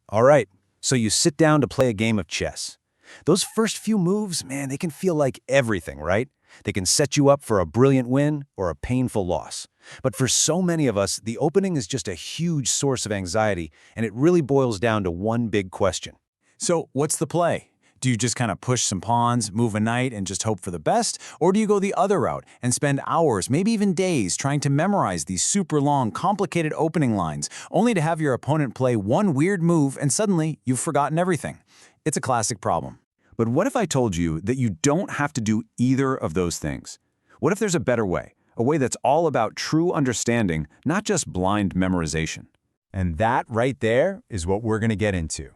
All right, so you sit down to play a game of chess. Those first few moves, man, they can feel like everything, right? They can set you up for a brilliant win or a painful loss. But for so many of us, the opening is just a huge source of anxiety, and it really boils down to one big question. So what's the play? Do you just kind of push some pawns, move a knight, and just hope for the best? Or do you go the other route and spend hours, maybe even days, trying to memorize these super long, complicated opening lines, only to have your opponent play one weird move and suddenly you've forgotten everything? It's a classic problem. But what if I told you that you don't have to do either of those things? What if there's a better way? A way that's all about true understanding, not just blind memorization. And that right there is what we're going to get into.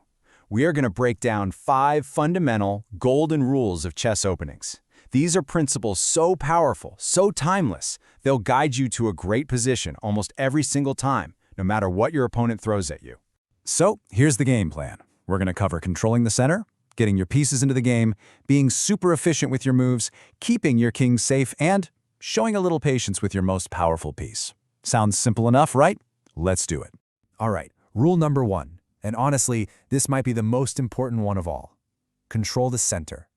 We are going to break down 5 fundamental, golden rules of chess openings. These are principles so powerful, so timeless, they'll guide you to a great position almost every single time, no matter what your opponent throws at you. So, here's the game plan. We're going to cover controlling the center, getting your pieces into the game, being super efficient with your moves, keeping your king safe, and showing a little patience with your most powerful piece. Sounds simple enough, right? Let's do it. All right, rule number 1. And honestly, this might be the most important one of all. Control the center.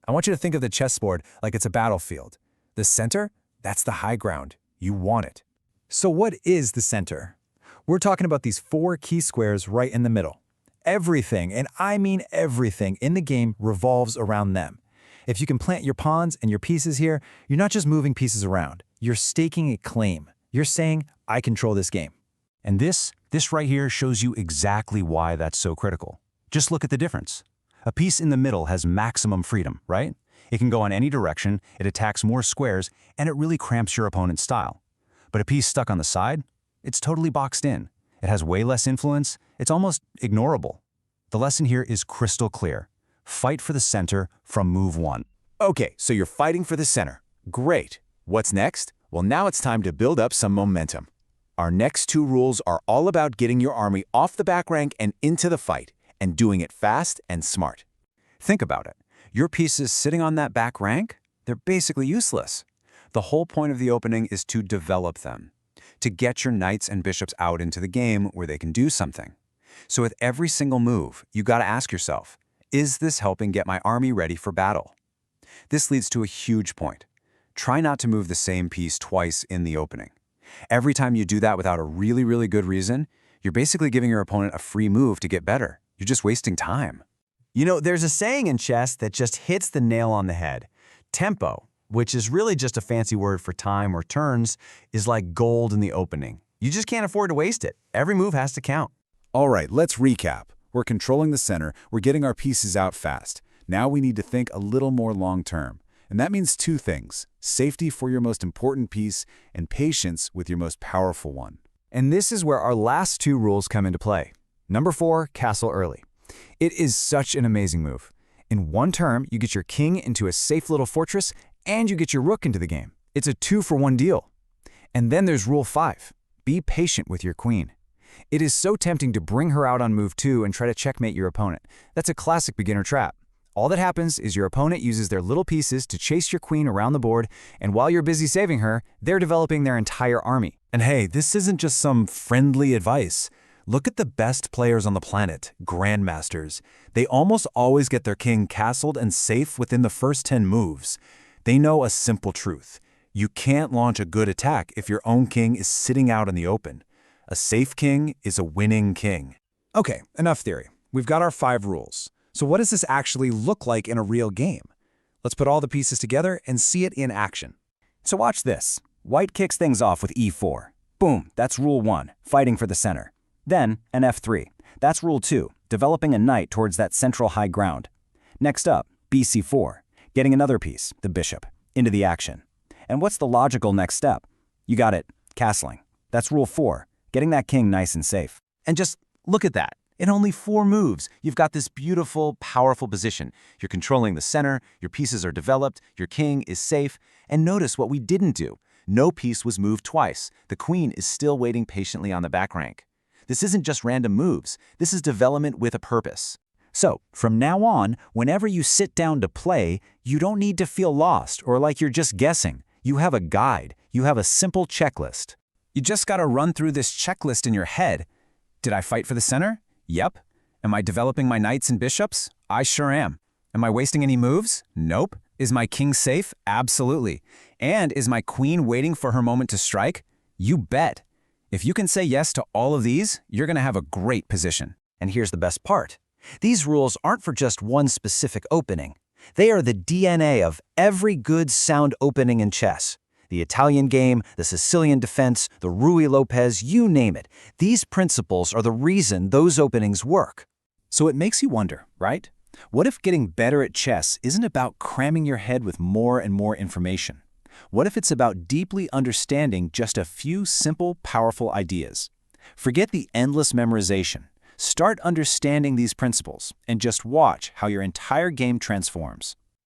I want you to think of the chessboard like it's a battlefield. The center, that's the high ground. You want it. So what is the center? We're talking about these 4 key squares right in the middle. Everything, and I mean everything, in the game revolves around them. If you can plant your pawns and your pieces here, you're not just moving pieces around. You're staking a claim. You're saying, I control this game. And this right here shows you exactly why that's so critical. Just look at the difference. A piece in the middle has maximum freedom, right? It can go in any direction, it attacks more squares, and it really cramps your opponent's style. But a piece stuck on the side, it's totally boxed in. It has way less influence, it's almost ignorable. The lesson here is crystal clear. Fight for the center from move 1. Okay, so you're fighting for the center. Great. What's next? Well, now it's time to build up some momentum. Our next 2 rules are all about getting your army off the back rank and into the fight, and doing it fast and smart. Think about it. Your pieces sitting on that back rank, they're basically useless. The whole point of the opening is to develop them, to get your knights and bishops out into the game where they can do something. So with every single move, you gotta ask yourself, is this helping get my army ready for battle? This leads to a huge point. Try not to move the same piece twice in the opening. Every time you do that without a really good reason, you're basically giving your opponent a free move to get better. You're just wasting time. You know, there's a saying in chess that just hits the nail on the head. Tempo, which is really just a fancy word for time or turns, is like gold in the opening. You just can't afford to waste it. Every move has to count. All right, let's recap. We're controlling the center, we're getting our pieces out fast. Now we need to think a little more long-term. And that means 2 things: safety for your most important piece and patience with your most powerful one. And this is where our last 2 rules come into play. Number 4, castle early. It is such an amazing move. In one turn, you get your king into a safe little fortress and you get your rook into the game. It's a 2-for-1 deal. And then there's rule 5. Be patient with your queen. It is so tempting to bring her out on move 2 and try to checkmate your opponent. That's a classic beginner trap. All that happens is your opponent uses their little pieces to chase your queen around the board, and while you're busy saving her, they're developing their entire army. And hey, this isn't just some friendly advice. Look at the best players on the planet, Grandmasters. They almost always get their king castled and safe within the first 10 moves. They know a simple truth. You can't launch a good attack if your own king is sitting out in the open. A safe king is a winning king. Okay, enough theory. We've got our 5 rules. So what does this actually look like in a real game? Let's put all the pieces together and see it in action. So watch this. White kicks things off with e4. Boom, that's rule 1, fighting for the center. Then an f3. That's rule 2, developing a knight towards that central high ground. Next up, bc4, getting another piece, the bishop, into the action. And what's the logical next step? You got it, castling. That's rule 4, getting that king nice and safe. And just look at that. In only 4 moves, you've got this beautiful, powerful position. You're controlling the center, your pieces are developed, your king is safe, and notice what we didn't do. No piece was moved twice. The queen is still waiting patiently on the back rank. This isn't just random moves. This is development with a purpose. So, from now on, whenever you sit down to play, you don't need to feel lost or like you're just guessing. You have a guide. You have a simple checklist. You just gotta run through this checklist in your head. Did I fight for the center? Yep. Am I developing my knights and bishops? I sure am. Am I wasting any moves? Nope. Is my king safe? Absolutely. And is my queen waiting for her moment to strike? You bet. If you can say yes to all of these, you're going to have a great position. And here's the best part. These rules aren't for just one specific opening. They are the DNA of every good, sound opening in chess. The Italian game, the Sicilian defense, the Ruy Lopez, you name it. These principles are the reason those openings work. So it makes you wonder, right? What if getting better at chess isn't about cramming your head with more and more information? What if it's about deeply understanding just a few simple, powerful ideas? Forget the endless memorization. Start understanding these principles and just watch how your entire game transforms.